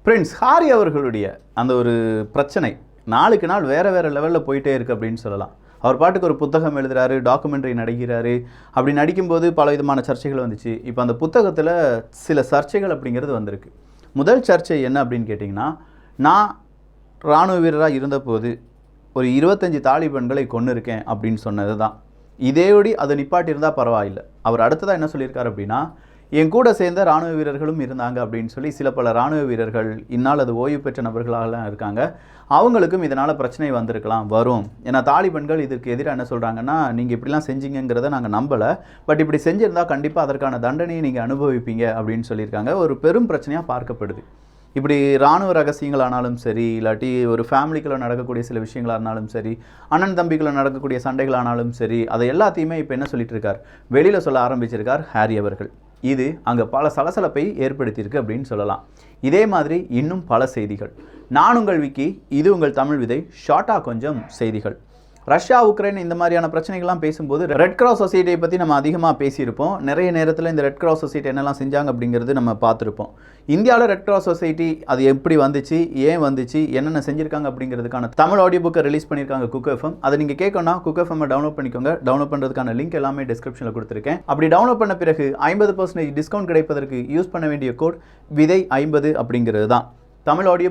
Prince Harry அவர்களுடைய அந்த ஒரு பிரச்சனை நாளுக்கு நாள் வேறு வேறு லெவலில் போயிட்டே இருக்குது அப்படின்னு சொல்லலாம். அவர் பாட்டுக்கு ஒரு புத்தகம் எழுதுகிறாரு, டாக்குமெண்ட்ரி நடிக்கிறாரு. அப்படி நடிக்கும்போது பல விதமான சர்ச்சைகள் வந்துச்சு. இப்போ அந்த புத்தகத்தில் சில சர்ச்சைகள் அப்படிங்கிறது வந்திருக்கு. முதல் சர்ச்சை என்ன அப்படின்னு கேட்டிங்கன்னா, நான் இராணுவ வீரராக இருந்தபோது ஒரு 25 தாலிபன்களை கொன்று இருக்கேன் அப்படின்னு சொன்னது தான். இதேபடி அதை நிப்பாட்டியிருந்தால் பரவாயில்லை. அவர் அடுத்ததாக என்ன சொல்லியிருக்காரு அப்படின்னா, என் கூட சேர்ந்த இராணுவ வீரர்களும் இருந்தாங்க அப்படின்னு சொல்லி சில பல இராணுவ வீரர்கள் இன்னால் அது ஓய்வு பெற்ற நபர்களாகலாம் இருக்காங்க, அவங்களுக்கும் இதனால் பிரச்சனை வந்திருக்கலாம், வரும். ஏன்னா தாலிபன்கள் இதற்கு எதிராக என்ன சொல்கிறாங்கன்னா, நீங்கள் இப்படிலாம் செஞ்சீங்கிறத நாங்கள் நம்பலை, பட் இப்படி செஞ்சுருந்தால் கண்டிப்பாக அதற்கான தண்டனையை நீங்கள் அனுபவிப்பீங்க அப்படின்னு சொல்லியிருக்காங்க. ஒரு பெரும் பிரச்சனையாக பார்க்கப்படுது. இப்படி இராணுவ ரகசியங்களானாலும் சரி, இல்லாட்டி ஒரு ஃபேமிலிக்குள்ளே நடக்கக்கூடிய சில விஷயங்களாக இருந்தாலும் சரி, அண்ணன் தம்பிக்குள்ளே நடக்கக்கூடிய சண்டைகளானாலும் சரி, அதை எல்லாத்தையுமே இப்போ என்ன சொல்லிட்டு இருக்கார், வெளியில் சொல்ல ஆரம்பிச்சிருக்கார் ஹாரி அவர்கள். இது அங்கே பல சலசலப்பை ஏற்படுத்தியிருக்கு அப்படின்னு சொல்லலாம். இதே மாதிரி இன்னும் பல செய்திகள். நான் உங்கள் விக்கி, இது உங்கள் தமிழ் விதை. ஷார்ட்டாக கொஞ்சம் செய்திகள். ரஷ்யா உக்ரைன் இந்த மாதிரியான பிரச்சனைகள்லாம் பேசும்போது ரெட் கிராஸ் சொசைட்டியை பற்றி நம்ம அதிகமாக பேசியிருப்போம். நிறைய நேரத்தில் இந்த ரெட் கிராஸ் சொசைட்டி என்னெல்லாம் செஞ்சாங்க அப்படிங்கிறது நம்ம பார்த்துருப்போம். இந்தியாவில் ரெட் கிராஸ் சொசைட்டி அது எப்படி வந்துச்சு, ஏன் வந்துச்சு, என்னென்ன செஞ்சுருக்காங்க அப்படிங்கிறதுக்கான தமிழ் ஆடியோ புக்கை ரிலீஸ் பண்ணியிருக்காங்க குக் எஃப்எம். அதை நீங்கள் கேட்கணும்னா குக் எஃப்எம் டவுன்லோட் பண்ணிக்கோங்க. டவுன்லோட் பண்ணுறதுக்கான லிங்க் எல்லாமே டிஸ்கிரிப்ஷனில் கொடுத்துருக்கேன். அப்படி டவுன்லோட் பண்ண பிறகு 50% டிஸ்கவுண்ட் கிடைப்பதற்கு யூஸ் பண்ண வேண்டிய கோட் விதை 50 அப்படிங்கிறது தான். தமிழ் ஆடியோ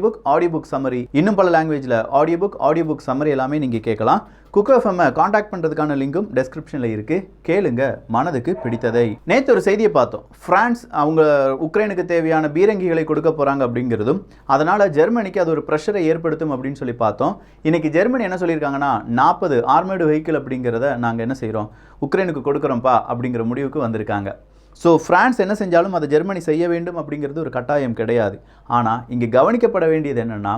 புக் சம்மரி, இன்னும் பல லாங்குவேஜில் ஆடியோ புக் சம்மரி எல்லாமே நீங்கள் கேட்கலாம். குக் எஃப்எம்மை காண்டாக்ட் பண்ணுறதுக்கான லிங்கும் டெஸ்கிரிப்ஷனில் இருக்குது. கேளுங்க, மனதுக்கு பிடித்ததை. நேற்று ஒரு செய்தியை பார்த்தோம். பிரான்ஸ் அவங்க உக்ரைனுக்கு தேவையான பீரங்கிகளை கொடுக்க போகிறாங்க அப்படிங்கிறதும், அதனால் ஜெர்மனிக்கு அது ஒரு ப்ரெஷரை ஏற்படுத்தும் அப்படின்னு சொல்லி பார்த்தோம். இன்றைக்கி ஜெர்மனி என்ன சொல்லியிருக்காங்கன்னா, 40 ஆர்மேடு வெஹிக்கிள் அப்படிங்கிறத நாங்கள் என்ன செய்கிறோம், உக்ரைனுக்கு கொடுக்குறோம்ப்பா அப்படிங்கிற முடிவுக்கு வந்திருக்காங்க. ஸோ ஃப்ரான்ஸ் என்ன செஞ்சாலும் அதை ஜெர்மனி செய்ய வேண்டும் அப்படிங்கிறது ஒரு கட்டாயம் கிடையாது. ஆனால் இங்கே கவனிக்கப்பட வேண்டியது என்னென்னா,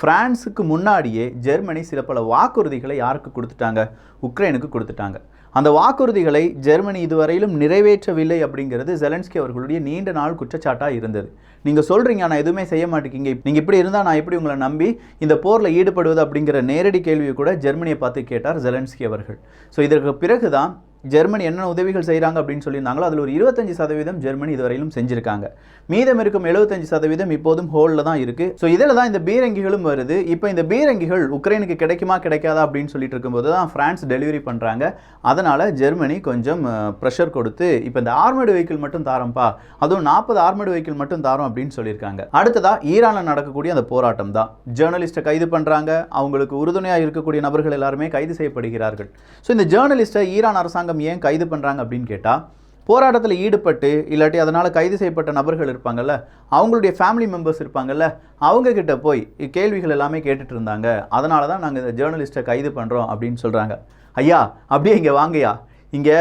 ஃப்ரான்ஸுக்கு முன்னாடியே ஜெர்மனி சில பல வாக்குறுதிகளை யாருக்கு கொடுத்துட்டாங்க, உக்ரைனுக்கு கொடுத்துட்டாங்க. அந்த வாக்குறுதிகளை ஜெர்மனி இதுவரையிலும் நிறைவேற்றவில்லை அப்படிங்கிறது ஜெலன்ஸ்கி அவர்களுடைய நீண்ட நாள் குற்றச்சாட்டாக இருந்தது. நீங்கள் சொல்கிறீங்க நான் எதுவுமே செய்ய மாட்டேங்கிங்க, நீங்கள் இப்படி இருந்தால் நான் எப்படி உங்களை நம்பி இந்த போரில் ஈடுபடுவது அப்படிங்கிற நேரடி கேள்வியை கூட ஜெர்மனியை பார்த்து கேட்டார் ஜெலன்ஸ்கி அவர்கள். ஸோ இதற்கு பிறகு தான் ஜெர்மனி என்ன உதவிகள் செய்கிறாங்க அப்படின்னு சொல்லியிருந்தாங்களோ அதில் ஒரு 25% ஜெர்மனி இதுவரையிலும் செஞ்சுருக்காங்க. மீதம் இருக்கும் 75% இப்போதும் ஹோல்டில் தான் இருக்குது. ஸோ இதில் தான் இந்த பீரங்கிகளும் வருது. இப்போ இந்த பீரங்கிகள் உக்ரைனுக்கு கிடைக்குமா கிடைக்காதா அப்படின்னு சொல்லிட்டு இருக்கும்போது தான் ஃப்ரான்ஸ் டெலிவரி பண்ணுறாங்க. அதனால் ஜெர்மனி கொஞ்சம் ப்ரெஷர் கொடுத்து இப்போ இந்த ஆர்மேடு வெஹிக்கிள் மட்டும் தாரோம்ப்பா, அதுவும் 40 ஆர்மேடு வெஹிக்கிள் மட்டும் தாரோம் அப்படின்னு சொல்லியிருக்காங்க. அடுத்ததாக ஈரானில் நடக்கக்கூடிய அந்த போராட்டம் தான். ஜேர்னலிஸ்ட்டை கைது பண்ணுறாங்க. அவங்களுக்கு உறுதுணையாக இருக்கக்கூடிய நபர்கள் எல்லாருமே கைது செய்யப்படுகிறார்கள். ஸோ இந்த ஜேர்னலிஸ்ட்டை ஈரான் அரசாங்கம் ஏன் கைது பண்ணுறாங்க அப்படின்னு கேட்டால், போராட்டத்தில் ஈடுபட்டு இல்லாட்டி அதனால் கைது செய்யப்பட்ட நபர்கள் இருப்பாங்கல்ல, அவங்களுடைய ஃபேமிலி மெம்பர்ஸ் இருப்பாங்கல்ல, அவங்கக்கிட்ட போய் கேள்விகள் எல்லாமே கேட்டுட்டு இருந்தாங்க. அதனால தான் நாங்கள் இந்த ஜேர்னலிஸ்ட்டை கைது பண்ணுறோம் அப்படின்னு சொல்கிறாங்க. ஐயா அப்படியே இங்கே வாங்கய்யா, இங்கே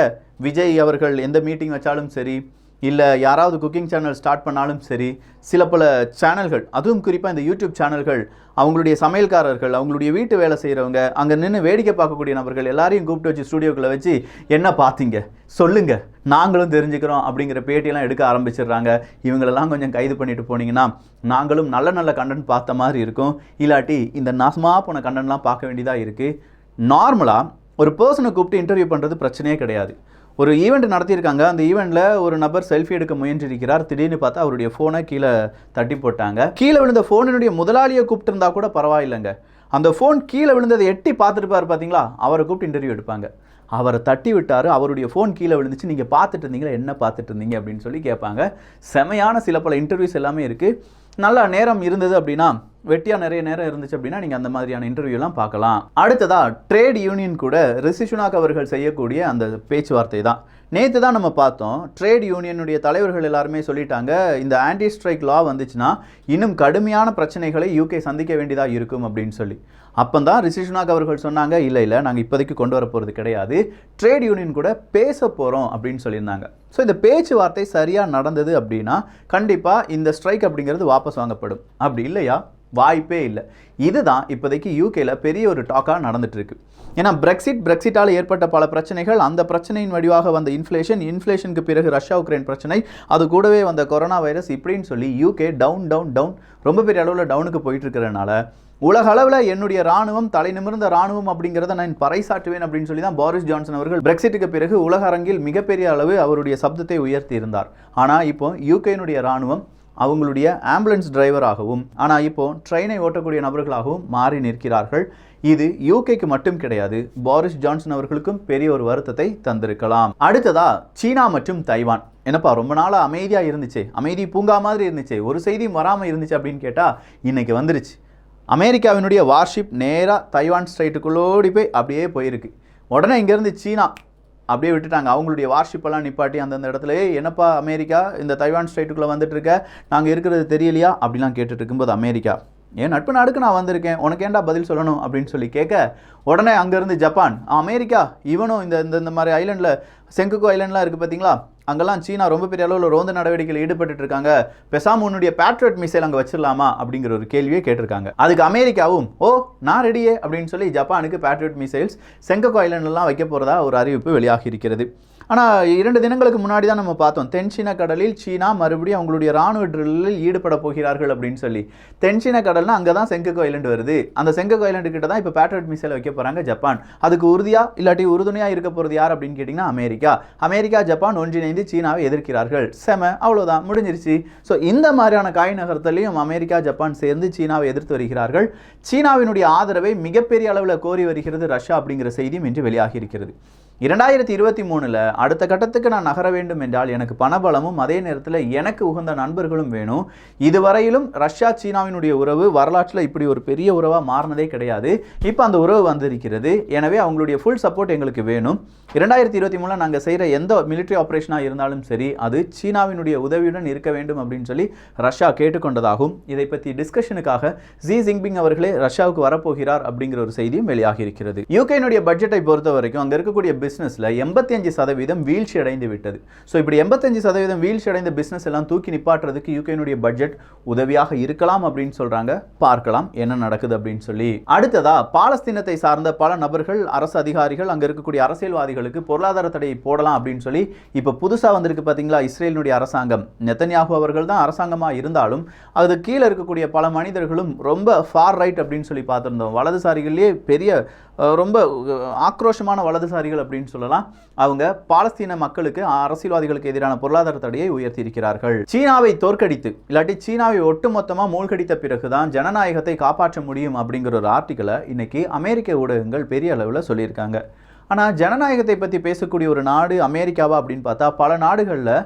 விஜய் அவர்கள் எந்த மீட்டிங் வச்சாலும் சரி, இல்லை யாராவது குக்கிங் சேனல் ஸ்டார்ட் பண்ணாலும் சரி, சில பல சேனல்கள், அதுவும் குறிப்பாக இந்த யூடியூப் சேனல்கள், அவங்களுடைய சமையல்காரர்கள், அவங்களுடைய வீட்டு வேலை செய்கிறவங்க, அங்கே நின்று வேடிக்கை பார்க்கக்கூடிய நபர்கள் எல்லாரையும் கூப்பிட்டு வச்சு ஸ்டூடியோக்குள்ளே வச்சு என்ன பார்த்தீங்க சொல்லுங்கள், நாங்களும் தெரிஞ்சுக்கிறோம் அப்படிங்கிற பேட்டியெல்லாம் எடுக்க ஆரம்பிச்சிடுறாங்க. இவங்களெல்லாம் கொஞ்சம் கைது பண்ணிட்டு போனீங்கன்னா நாங்களும் நல்ல நல்ல கண்டென்ட் பார்த்த மாதிரி இருக்கும், இல்லாட்டி இந்த நாசமாக போன கண்டென்ட்லாம் பார்க்க வேண்டியதாக இருக்குது. நார்மலாக ஒரு பர்சனை கூப்பிட்டு இன்டர்வியூ பண்ணுறது பிரச்சனையே கிடையாது. ஒரு ஈவெண்ட் நடத்தியிருக்காங்க. அந்த ஈவெண்ட்டில் ஒரு நபர் செல்ஃபி எடுக்க முயன்றிருக்கிறார். திடீர்னு பார்த்தா அவருடைய ஃபோனை கீழே தட்டி போட்டாங்க. கீழே விழுந்த ஃபோனினுடைய முதலாளியை கூப்பிட்டு இருந்தால் கூட பரவாயில்லைங்க. அந்த ஃபோன் கீழே விழுந்ததை எட்டி பார்த்துருப்பார் பார்த்தீங்களா, அவரை கூப்பிட்டு இன்டர்வியூ எடுப்பாங்க. அவரை தட்டி விட்டார், அவருடைய ஃபோன் கீழே விழுந்துச்சு, நீங்கள் பார்த்துட்டு இருந்தீங்களா, என்ன பார்த்துட்டு இருந்தீங்க அப்படின்னு சொல்லி கேட்பாங்க. செமையான சில பல இன்டர்வியூஸ் எல்லாமே இருக்குது. நல்லா நேரம் இருந்தது அப்படின்னா, வெட்டியாக நிறைய நேரம் இருந்துச்சு அப்படின்னா நீங்கள் அந்த மாதிரியான இன்டர்வியூலாம் பார்க்கலாம். அடுத்ததாக ட்ரேட் யூனியன் கூட ரிஷி சுனாக் அவர்கள் செய்யக்கூடிய அந்த பேச்சுவார்த்தை தான். நேற்று தான் நம்ம பார்த்தோம். ட்ரேட் யூனியனுடைய தலைவர்கள் எல்லாருமே சொல்லிட்டாங்க, இந்த ஆன்டி ஸ்ட்ரைக் லா வந்துச்சுன்னா இன்னும் கடுமையான பிரச்சனைகளை யூகே சந்திக்க வேண்டியதாக இருக்கும் அப்படின்னு சொல்லி. அப்போ தான் ரிஷி சுனாக் அவர்கள் சொன்னாங்க, இல்லை நாங்கள் இப்போதைக்கு கொண்டு வர போகிறது கிடையாது, ட்ரேட் யூனியன் கூட பேச போகிறோம் அப்படின்னு சொல்லியிருந்தாங்க. ஸோ இந்த பேச்சுவார்த்தை சரியாக நடந்தது அப்படின்னா கண்டிப்பாக இந்த ஸ்ட்ரைக் அப்படிங்கிறது வாபஸ் வாங்கப்படும். அப்படி இல்லையா, வாய்ப்பே இல்லை. இதுதான் இப்போதைக்கு யூகேல பெரிய ஒரு டாக்காக நடந்துட்டு இருக்கு. ஏன்னா பிரெக்சிட்டால் ஏற்பட்ட பல பிரச்சனைகள், அந்த பிரச்சனையின் வடிவாக வந்த இன்ஃப்ளேஷனுக்கு பிறகு ரஷ்யா உக்ரைன் பிரச்சனை, அது கூடவே வந்த கொரோனா வைரஸ், இப்படின்னு சொல்லி யூகே டவுன் ரொம்ப பெரிய அளவில் டவுனுக்கு போயிட்டு இருக்கிறதுனால உலக அளவில் என்னுடைய ராணுவம் தலை நிமிர்ந்த ராணுவம் அப்படிங்கிறத நான் பறைசாற்றுவேன் அப்படின்னு சொல்லி தான் போரிஸ் ஜான்சன் அவர்கள் பிரெக்சிட்டுக்கு பிறகு உலக அரங்கில் மிகப்பெரிய அளவு அவருடைய சப்தத்தை உயர்த்தி இருந்தார். ஆனால் இப்போ யூகேனுடைய ராணுவம் அவங்களுடைய ஆம்புலன்ஸ் டிரைவராகவும் ஆனால் இப்போ ட்ரெயினை ஓட்டக்கூடிய நபர்களாகவும் மாறி நிற்கிறார்கள். இது யூகேக்கு மட்டும் கிடையாது, போரிஸ் ஜான்சன் அவர்களுக்கும் பெரிய ஒரு வருத்தத்தை தந்திருக்கலாம். அடுத்ததா சீனா மற்றும் தைவான். என்னப்பா ரொம்ப நாளாக அமைதியாக இருந்துச்சு, அமைதி பூங்கா மாதிரி இருந்துச்சு, ஒரு செய்தியும் வராமல் இருந்துச்சு அப்படின்னு கேட்டால் இன்னைக்கு வந்துருச்சு. அமெரிக்காவினுடைய வார்ஷிப் நேராக தைவான் ஸ்ட்ரைட்டுக்குள்ளோடி போய் அப்படியே போயிருக்கு. உடனே இங்கேருந்து சீனா அப்படியே விட்டுட்டாங்க. அவங்களுடைய வார்ஷிப்பெல்லாம் நிப்பாட்டி அந்தந்த இடத்துல என்னப்பா அமெரிக்கா இந்த தைவான் ஸ்ட்ரைட்டுக்குள்ளே வந்துட்டு இருக்க, நாங்கள் இருக்கிறது தெரியலையா அப்படிலாம் கேட்டுட்டு இருக்கும்போது அமெரிக்கா, ஏன் நட்பு நாடுக்கு நான் வந்திருக்கேன், உனக்கு ஏன்டா பதில் சொல்லணும் அப்படின்னு சொல்லி கேட்க, உடனே அங்கேருந்து ஜப்பான், அமெரிக்கா இவனும் இந்த மாதிரி ஐலண்டில் செங்குக்கு ஐலண்ட்லாம் இருக்குது பார்த்தீங்களா, அங்கெல்லாம் சீனா ரொம்ப பெரிய அளவில் ரோந்து நடவடிக்கையில் ஈடுபட்டு இருக்காங்க, பெசாம உன்னுடைய பேட்ரியட் மிசைல் அங்கே வச்சிடலாமா அப்படிங்கிற ஒரு கேள்வியை கேட்டிருக்காங்க. அதுக்கு அமெரிக்காவும் ஓ நான் ரெடியே அப்படின்னு சொல்லி ஜப்பானுக்கு பேட்ரியட் மிசைல்ஸ் செங்குக்கு ஐலண்ட்லாம் வைக்க போகிறதா ஒரு அறிவிப்பு வெளியாகி இருக்கிறது. ஆனால் 2 தினங்களுக்கு முன்னாடி தான் நம்ம பார்த்தோம், தென்சீன கடலில் சீனா மறுபடியும் அவங்களுடைய ராணுவ ட்ரில்லில் ஈடுபட போகிறார்கள் அப்படின்னு சொல்லி. தென்சீன கடல்னா அங்கே தான் செங்குக்கு ஐலண்ட் வருது, அந்த செங்குக்கு ஐலண்டு கிட்ட தான் இப்போ பேட்ரியட் மிசைல் வைக்க போகிறாங்க ஜப்பான். அதுக்கு உறுதியாக இல்லாட்டி உறுதுணையாக இருக்க போகிறது யார் அப்படின்னு கேட்டிங்கன்னா அமெரிக்கா ஜப்பான் ஒன்றிணைந்து சீனாவை எதிர்க்கிறார்கள். அவ்வளோதான் முடிஞ்சிருச்சு. ஸோ இந்த மாதிரியான காய் நகரத்திலையும் அமெரிக்கா ஜப்பான் சேர்ந்து சீனாவை எதிர்த்து வருகிறார்கள். சீனாவினுடைய ஆதரவை மிகப்பெரிய அளவில் கோரி வருகிறது ரஷ்யா அப்படிங்கிற செய்தியும் இன்று வெளியாகி இருக்கிறது. 2023 அடுத்த கட்டத்துக்கு நான் நகர வேண்டும் என்றால் எனக்கு பணபலமும் அதே நேரத்தில் எனக்கு உகந்த நண்பர்களும் வேணும். இதுவரையிலும் ரஷ்யா சீனாவினுடைய உறவு வரலாற்றில் இப்படி ஒரு பெரிய உறவாக மாறினதே கிடையாது. இப்போ அந்த உறவு வந்திருக்கிறது. எனவே அவங்களுடைய ஃபுல் சப்போர்ட் எங்களுக்கு வேணும். 2023 நாங்கள் செய்கிற எந்த மிலிட்ரி ஆப்ரேஷனாக இருந்தாலும் சரி அது சீனாவினுடைய உதவியுடன் இருக்க வேண்டும் அப்படின்னு சொல்லி ரஷ்யா கேட்டுக்கொண்டதாகவும், இதை பற்றி டிஸ்கஷனுக்காக ஜி ஜின்பிங் அவர்களே ரஷ்யாவுக்கு வரப்போகிறார் அப்படிங்கிற ஒரு செய்தியும் வெளியாகி இருக்கிறது. யூகேனுடைய பட்ஜெட்டை பொறுத்த வரைக்கும் அங்கே இருக்கக்கூடிய பிசினஸ்ல 85% வீழ்ச்சி அடைந்து விட்டது. ஸோ இப்படி 85% வீழ்ச்சி அடைந்த பிசினஸ் எல்லாம் தூக்கி நிப்பாட்டுறதுக்கு யூகேனுடைய பட்ஜெட் உதவியாக இருக்கலாம் அப்படின்னு சொல்றாங்க. பார்க்கலாம் என்ன நடக்குது அப்படின்னு சொல்லி. அடுத்ததா பாலஸ்தீனத்தை சார்ந்த பல நபர்கள், அரசு அதிகாரிகள், அங்க இருக்கக்கூடிய அரசியல்வாதிகளுக்கு பொருளாதார தடையை போடலாம் அப்படின்னு சொல்லி இப்ப புதுசா வந்திருக்கு பாத்தீங்களா இஸ்ரேலினுடைய அரசாங்கம். நெத்தன்யாகு அவர்கள் தான் அரசாங்கமா இருந்தாலும் அது கீழே இருக்கக்கூடிய பல மனிதர்களும் ரொம்ப ஃபார் ரைட் அப்படின்னு சொல்லி பார்த்திருந்தோம். வலதுசாரிகளே பெரிய ரொம்ப ஆக்ரோஷமான வலதுசாரிகள் அப்படின்னு சொல்லலாம். அவங்க பாலஸ்தீன மக்களுக்கு, அரசியல்வாதிகளுக்கு எதிரான பொருளாதார தடையை உயர்த்தி இருக்கிறார்கள். சீனாவை தோற்கடித்து இல்லாட்டி சீனாவை ஒட்டுமொத்தமாக மூழ்கடித்த பிறகுதான் ஜனநாயகத்தை காப்பாற்ற முடியும் அப்படிங்கிற ஒரு ஆர்டிக்கலை இன்னைக்கு அமெரிக்க ஊடகங்கள் பெரிய அளவில் சொல்லியிருக்காங்க. ஆனால் ஜனநாயகத்தை பற்றி பேசக்கூடிய ஒரு நாடு அமெரிக்காவா அப்படின்னு பார்த்தா பல நாடுகளில்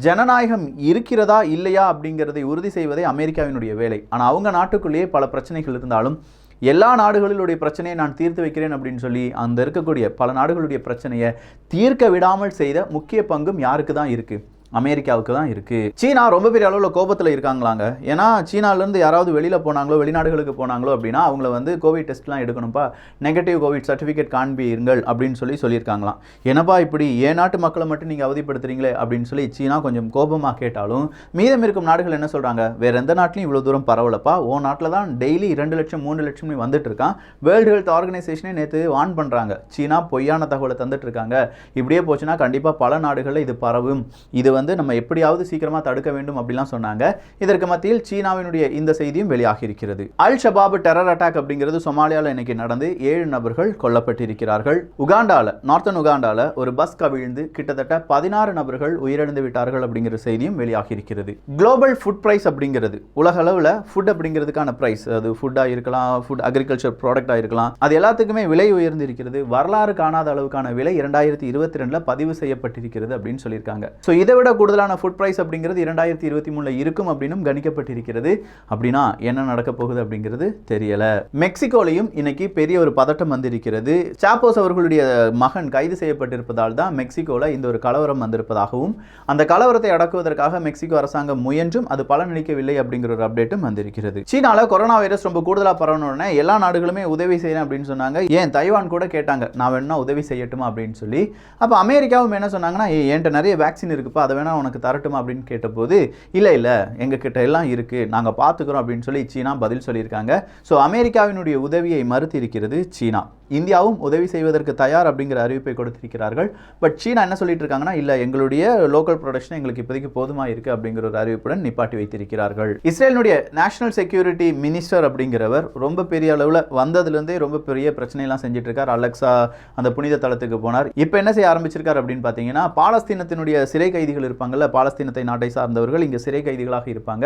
ஜனநாயகம் இருக்கிறதா இல்லையா அப்படிங்கிறதை உறுதி செய்வதே அமெரிக்காவினுடைய வேலை. ஆனால் அவங்க நாட்டுக்குள்ளேயே பல பிரச்சனைகள் இருந்தாலும் எல்லா நாடுகளுடைய பிரச்சனையை நான் தீர்த்து வைக்கிறேன் அப்படின்னு சொல்லி அந்த இருக்கக்கூடிய பல நாடுகளுடைய பிரச்சனையை தீர்க்க விடாமல் செய்த முக்கிய பங்கும் யாருக்கு தான் இருக்குது? அமெரிக்காவுக்கு தான் இருக்கு. சீனா ரொம்ப பெரிய அளவில் கோபத்தில் இருக்காங்களாங்க. ஏன்னா சீனாலேருந்து யாராவது வெளியில் போனாங்களோ, வெளிநாடுகளுக்கு போனாங்களோ அப்படின்னா அவங்கள வந்து கோவிட் டெஸ்ட்லாம் எடுக்கணும்ப்பா, நெகட்டிவ் கோவிட் சர்டிஃபிகேட் காண்பீர்கள் அப்படின்னு சொல்லியிருக்காங்களாம். என்னப்பா இப்படி ஏன் நாட்டு மக்களை மட்டும் நீங்கள் அவதிப்படுத்துறீங்களே அப்படின்னு சொல்லி சீனா கொஞ்சம் கோபமாக கேட்டாலும் மீதம் இருக்கும் நாடுகள் என்ன சொல்கிறாங்க, வேற எந்த நாட்டிலையும் இவ்வளோ தூரம் பரவலப்பா, ஓ நாட்டில் தான் டெய்லி 2 லட்சம் 3 லட்சம் வந்துட்டு இருக்கான். வேர்ல்டு ஹெல்த் ஆர்கனைசேஷனே நேற்று வான் பண்ணுறாங்க, சீனா பொய்யான தகவலை தந்துட்டு இருக்காங்க, இப்படியே போச்சுன்னா கண்டிப்பாக பல நாடுகளில் இது பரவும், இது வந்து நம்ம எப்படியாவது சீக்கிரமா தடுக்க வேண்டும் அப்படிலாம் சொன்னாங்க. இதற்கு மத்தியில் சீனாவினுடைய இந்த செய்தியும் வெளியாகி இருக்கிறது. அல் ஷபாப் டெரர் அட்டாக் அப்படிங்கிறது சொமாலியாவில் இன்னைக்கு நடந்து 7 நபர்கள் கொல்லப்பட்டிருக்கிறார்கள். உகாண்டால, நார்த்தன் உகாண்டால ஒரு பஸ் கவிழ்ந்து கிட்டத்தட்ட 16 நபர்கள் உயிரிழந்து விட்டார்கள் அப்படிங்கிற செய்தியும் வெளியாகி இருக்கிறது. குளோபல் ஃபுட் பிரைஸ் அப்படிங்கிறது உலக அளவில் ஃபுட் அப்படிங்கிறதுக்கான பிரைஸ், அது ஃபுட்டாக இருக்கலாம், ஃபுட் அக்ரிகல்ச்சர் ப்ராடக்டாக இருக்கலாம், அது எல்லாத்துக்குமே விலை உயர்ந்து இருக்கிறது. வரலாறு காணாத அளவுக்கான விலை 2022 பதிவு செய்யப்பட்டிருக்கிறது அப்படின்னு சொல்லியிருக்காங்க. ஸோ இதை விட கூடுதலான ஃபுட் பிரைஸ் அப்படிங்கிறது 2023 இருக்கும் அப்படின்னும் கணிக்கப்பட்டிருக்கிறது. அப்படின்னா என்ன நடக்க போகுது அப்படிங்கிறது தெரியல. மெக்சிகோலையும் இன்னைக்கு பெரிய ஒரு பதட்டம் வந்திருக்கிறது. சாப்போஸ் அவர்களுடைய மகன் கைது செய்யப்பட்டிருப்பதால் தான் மெக்சிகோல இந்த ஒரு கலவரம் வந்திருப்பதாகவும், அந்த கலவரத்தை அடக்குவதற்காக மெக்சிகோ அரசாங்கம் முயன்றும் அது பலனளிக்கவில்லை அப்படிங்கிற ஒரு அப்டேட்டும் வந்திருக்கிறது. சீனால கொரோனா வைரஸ் ரொம்ப கூடுதலா பரவணும்னே எல்லா நாடுகளுமே உதவி செய்யணும் அப்படின்னு சொன்னாங்க. ஏன் தைவான் கூட கேட்டாங்க, நான் வேணா உதவி செய்யட்டுமா அப்படின்னு சொல்லி. அப்ப அமெரிக்காவும் என்ன சொன்னாங்கன்னா, என்கிட்ட நிறைய வேக்சின் இருக்குப்பா, அதை வேணா உனக்கு தரட்டுமா அப்படின்னு கேட்டபோது இல்லை எங்ககிட்ட எல்லாம் இருக்கு, நாங்கள் பார்த்துக்கிறோம் அப்படின்னு சொல்லி சீனா பதில் சொல்லியிருக்காங்க. ஸோ அமெரிக்காவினுடைய உதவியை மறுத்து இருக்கிறது சீனா. இந்தியாவும் உதவி செய்வதற்கு தயார் அப்படிங்கிற அறிவிப்பை கொடுத்திருக்கிறார்கள். பட் சீனா என்ன சொல்லிட்டு இருக்காங்கன்னா, இல்லை எங்களுடைய லோக்கல் ப்ரொடக்ஷன் எங்களுக்கு இப்போதைக்கு போதுமா இருக்கு அப்படிங்கிற ஒரு அறிவிப்புடன் நிப்பாட்டி வைத்திருக்கிறார்கள். இஸ்ரேலுடைய நேஷனல் செக்யூரிட்டி மினிஸ்டர் அப்படிங்கிறவர் ரொம்ப பெரிய அளவில் வந்ததுலேருந்தே ரொம்ப பெரிய பிரச்சனையெல்லாம் செஞ்சுட்டு இருக்கார். அலெக்சா அந்த புனித தளத்துக்கு போனார். இப்போ என்ன செய்ய ஆரம்பிச்சிருக்கார் அப்படின்னு பார்த்தீங்கன்னா, பாலஸ்தீனத்தினுடைய சிறை கைதிகள் இருப்பாங்கல்ல, பாலஸ்தீனத்தை நாட்டை சார்ந்தவர்கள் இங்கே சிறை கைதிகளாக இருப்பாங்க,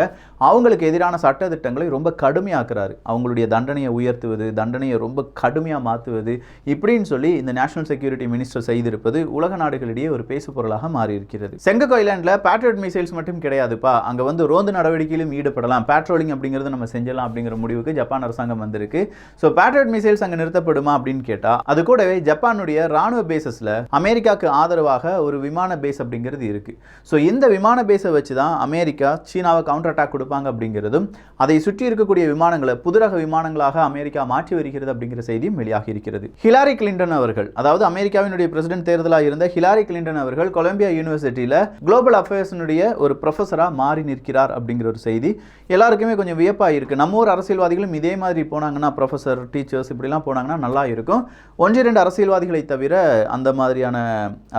அவங்களுக்கு எதிரான சட்ட திட்டங்களை ரொம்ப கடுமையாக்குறாரு. அவங்களுடைய தண்டனையை உயர்த்துவது, தண்டனையை ரொம்ப கடுமையாக மாற்றுவது, இப்படின்னு சொல்லி இந்த நேஷனல் செக்யூரிட்டி மினிஸ்டர் செய்திருப்பது உலக நாடுகளிடையே ஒரு பேசு பொருளாக மாறி இருக்கிறது. செங்கக் ஐலாண்டில் பேட்ரியட் மிசைல்ஸ் மட்டும் கிடையாதுப்பா, அங்கே வந்து ரோந்து நடவடிக்கையிலும் ஈடுபடலாம், பேட்ரோலிங் அப்படிங்கிறது நம்ம செஞ்சலாம் அப்படிங்கிற முடிவுக்கு ஜப்பான் அரசாங்கம் வந்திருக்கு. ஸோ பேட்ரியட் மிசைல்ஸ் அங்கே நிறுத்தப்படுமா அப்படின்னு கேட்டால், அது கூடவே ஜப்பானுடைய ராணுவ பேசஸ்ல அமெரிக்காவுக்கு ஆதரவாக ஒரு விமான பேஸ் அப்படிங்கிறது இருக்கு. ஸோ இந்த விமான பேஸை வச்சு தான் அமெரிக்கா சீனாவை கவுண்டர் அட்டாக் கொடுப்பாங்க அப்படிங்கிறதும், அதை சுற்றி இருக்கக்கூடிய விமானங்களை புதுரக விமானங்களாக அமெரிக்கா மாற்றி வருகிறது அப்படிங்கிற செய்தியும் வெளியாகி இருக்கிறது. ஹிலாரி கிளின்டன் அவர்கள், அதாவது அமெரிக்காவினுடைய பிரசிடென்ட் தேர்தலாக இருந்த ஹிலாரி கிளின்டன் அவர்கள் கொலம்பியா யூனிவர்சிட்டியில் குளோபல் அஃபேர்ஸினுடைய ஒரு ப்ரொஃபஸராக மாறி நிற்கிறார் அப்படிங்கிற ஒரு செய்தி எல்லாருக்குமே கொஞ்சம் வியப்பாக இருக்கு. நம்ம ஊர் அரசியல்வாதிகளும் இதே மாதிரி போனாங்கன்னா, ப்ரொஃபஸர், டீச்சர்ஸ் இப்படிலாம் போனாங்கன்னா நல்லா இருக்கும். 1-2 அரசியல்வாதிகளை தவிர அந்த மாதிரியான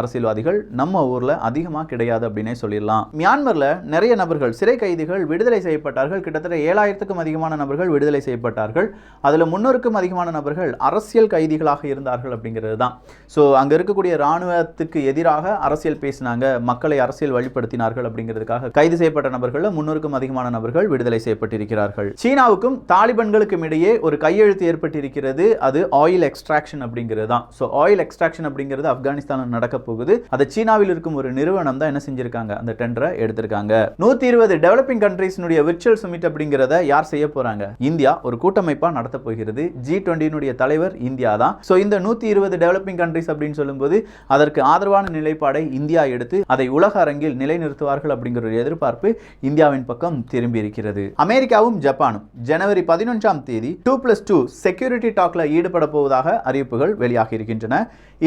அரசியல்வாதிகள் நம்ம ஊர்ல அதிகமாக கிடையாது அப்படின்னே சொல்லிடலாம். மியான்மர்ல நிறைய நபர்கள், சிறை கைதிகள் விடுதலை செய்யப்பட்டார்கள். கிட்டத்தட்ட 7000க்கும் அதிகமான நபர்கள் விடுதலை செய்யப்பட்டார்கள். அதுல 300க்கும் அதிகமான நபர்கள் அரசியல் கைதிகளாக இருந்தார்கள் அப்படிங்கிறது தான். ஸோ அங்க இருக்கக்கூடிய ராணுவத்துக்கு எதிராக அரசியல் பேசினாங்க, மக்களை அரசியல் வழிபடுத்தினார்கள் அப்படிங்கிறதுக்காக கைது செய்யப்பட்ட நபர்கள் 300க்கும் அதிகமான நபர்கள் விடுதலை செய்யப்பட்டிருக்கிறார்கள். சீனாவுக்கும் தாலிபான்களுக்கும் இடையே ஒரு கையெழுத்து ஏற்பட்டிருக்கிறது. அது ஆயில் எக்ஸ்ட்ராக்ஷன் அப்படிங்கிறது தான். ஸோ ஆயில் எக்ஸ்ட்ராக்ஷன் அப்படிங்கிறது ஆப்கானிஸ்தானில் நடக்க போகுது. அது சீனாவில் இருக்கும் ஒரு நிறுவனம் தான் என்ன செஞ்சிருக்காங்க, அந்த டெண்டரை எடுத்திருக்காங்க. 120 டெவலப்பிங் கண்ட்ரீஸ்னுடைய விர்ச்சுவல் சமிட் அப்படிங்கிறத யார் செய்ய போறாங்க, இந்தியா ஒரு கூட்டமைப்பா நடத்த போகிறது. G20 தலைவர் இந்தியா தான். ஸோ இந்த 120 டெவலப்பிங் கண்ட்ரீஸ் அப்படின்னு சொல்லும்போது அதற்கு ஆதரவான நிலைப்பாடை இந்தியா எடுத்து அதை உலக அரங்கில் நிலைநிறுத்துவார்கள் அப்படிங்கிற ஒரு எதிர்பார்ப்பு இந்தியாவின் பக்கம் திரும்பி இருக்கிறது. அமெரிக்காவும் ஜப்பானும் ஜனவரி 11ஆம் தேதி 2+2 செக்யூரிட்டி டாக்ல ஈடுபட போவதாக அறிவிப்புகள் வெளியாகி இருக்கின்றன.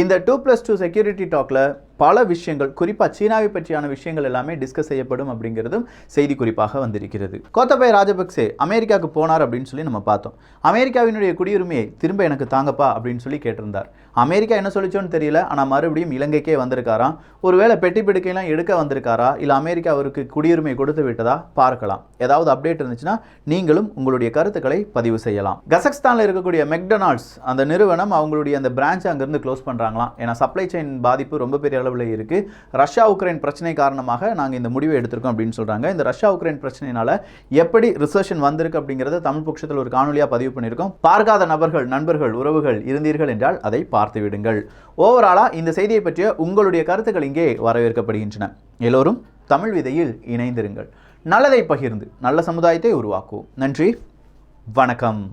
இந்த 2+2 செக்யூரிட்டி டாக்ல பல விஷயங்கள், குறிப்பாக சீனாவை பற்றியான விஷயங்கள் எல்லாமே டிஸ்கஸ் செய்யப்படும் அப்படிங்கிறதும் செய்தி குறிப்பாக வந்திருக்கிறது. கோத்தபய ராஜபக்சே அமெரிக்காவுக்கு போனார் அப்படின்னு சொல்லி நம்ம பார்த்தோம். அமெரிக்காவினுடைய குடியுரிமையை திரும்ப எனக்கு தாங்கப்பா அப்படின்னு சொல்லி கேட்டிருந்தார். அமெரிக்கா என்ன சொல்லிச்சோன்னு தெரியல, ஆனால் மறுபடியும் இலங்கைக்கே வந்திருக்காராம். ஒருவேளை பெட்டி பிடிக்கையெல்லாம் எடுக்க வந்திருக்காரா, இல்லை அமெரிக்கா அவருக்கு குடியுரிமை கொடுத்து விட்டதா பார்க்கலாம். ஏதாவது அப்டேட் இருந்துச்சுன்னா நீங்களும் உங்களுடைய கருத்துக்களை பதிவு செய்யலாம். கசக்ஸ்தானில் இருக்கக்கூடிய மெக்டொனால்ட்ஸ் அந்த நிறுவனம் அவங்களுடைய அந்த பிரான்ச் அங்கிருந்து க்ளோஸ் பண்ணுறாங்களாம். ஏன்னா சப்ளை செயின் பாதிப்பு ரொம்ப பெரிய அளவில் இருக்கு. ரஷ்யா உக்ரைன் பிரச்சனை காரணமாக நாங்கள் இந்த முடிவை எடுத்திருக்கோம் அப்படின்னு சொல்றாங்க. இந்த ரஷ்யா உக்ரைன் பிரச்சனையினால எப்படி ரிசர்ஷன் வந்திருக்கு அப்படிங்கிறத தமிழ் பட்சத்தில் ஒரு காணொலியாக பதிவு பண்ணியிருக்கோம். பார்க்காத நபர்கள், நண்பர்கள், உறவுகள் இருந்தீர்கள் என்றால் அதை பார்த்து விடுங்கள். ஓவராலா இந்த செய்தியை பற்றிய உங்களுடைய கருத்துக்கள் இங்கே வரவேற்கப்படுகின்றன. எல்லோரும் தமிழ் விதையில் இணைந்திருங்கள். நல்லதை பகிர்ந்து நல்ல சமுதாயத்தை உருவாக்குவோம். நன்றி, வணக்கம்.